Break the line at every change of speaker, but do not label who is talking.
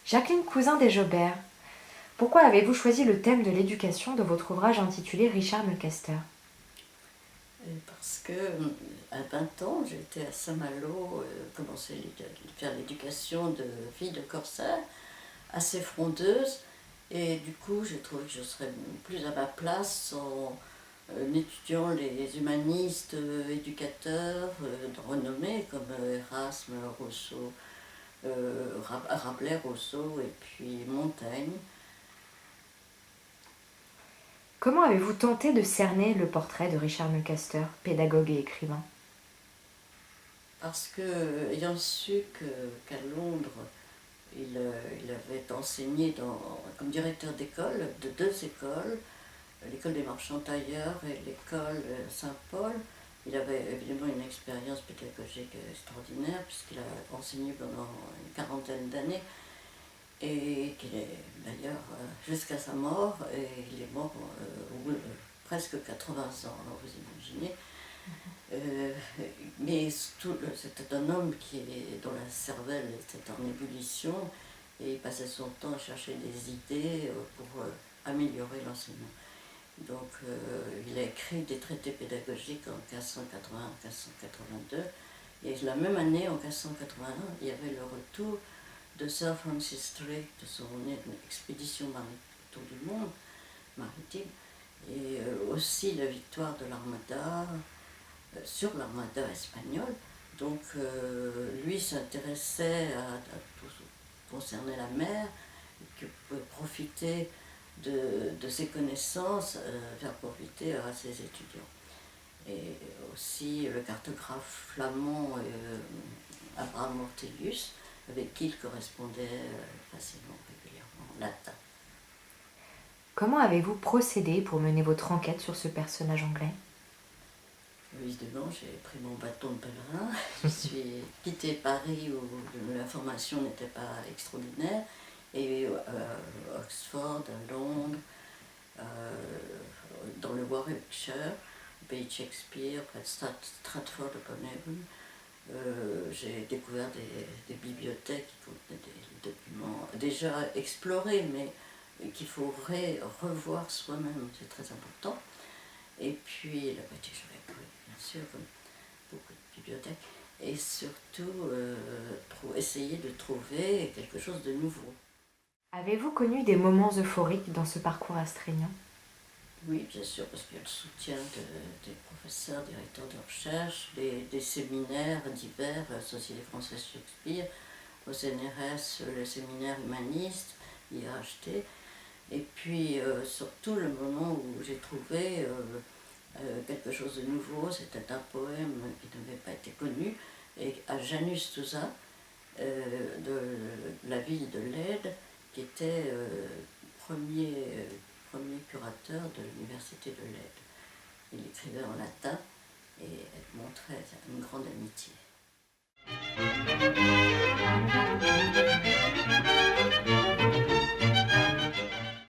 Jacqueline Cousin des Jobert, pourquoi avez-vous choisi le thème de l'éducation de votre ouvrage intitulé Richard Mulcaster?
Parce que à 20 ans, j'étais à Saint-Malo, commencer à faire l'éducation de filles de corsaire, assez frondeuse, et du coup j'ai trouvé que je serais plus à ma place en étudiant les humanistes éducateurs de renommée comme Erasme, Rousseau, Rabelais, Rousseau et puis Montaigne.
Comment avez-vous tenté de cerner le portrait de Richard Mulcaster, pédagogue et écrivain?
Parce que, ayant su qu'à Londres, il avait enseigné comme directeur d'école de deux écoles, l'école des marchands tailleurs et l'école Saint-Paul. Il avait évidemment une expérience pédagogique extraordinaire puisqu'il a enseigné pendant une quarantaine d'années et qu'il est d'ailleurs jusqu'à sa mort, et il est mort presque 80 ans, alors vous imaginez. Euh, mais c'était un homme dont la cervelle était en ébullition, et il passait son temps à chercher des idées pour améliorer l'enseignement. Donc il a écrit des traités pédagogiques en 1580-1582, et la même année, en 1581, il y avait le retour de Sir Francis Drake de son expédition autour du monde maritime, et aussi la victoire de l'Armada sur l'Armada espagnole. Donc lui s'intéressait à tout ce qui concernait la mer, et qui pouvait profiter de ses connaissances, faire profiter à ses étudiants. Et aussi le cartographe flamand Abraham Ortelius, avec qui il correspondait facilement, régulièrement, en latin.
Comment avez-vous procédé pour mener votre enquête sur ce personnage anglais?
Évidemment, j'ai pris mon bâton de pèlerin, je suis quitté Paris où la formation n'était pas extraordinaire, et Oxford, à Londres, dans le Warwickshire, au pays de Shakespeare, près de Stratford-upon-Avon. J'ai découvert des bibliothèques qui contenaient des documents déjà explorés, mais qu'il faut revoir soi-même, c'est très important. Et puis la British Library, bien sûr, comme beaucoup de bibliothèques, et surtout essayer de trouver quelque chose de nouveau.
Avez-vous connu des moments euphoriques dans ce parcours astreignant?
Oui, bien sûr, parce qu'il y a le soutien des professeurs, directeurs de recherche, des séminaires divers, Société française Shakespeare, au CNRS, le séminaire humaniste, IAHT, et puis surtout le moment où j'ai trouvé quelque chose de nouveau, c'était un poème qui n'avait pas été connu, et à Janus Touza, de la ville de Leyde, qui était premier curateur de l'université de Leyde. Il écrivait en latin et montrait une grande amitié.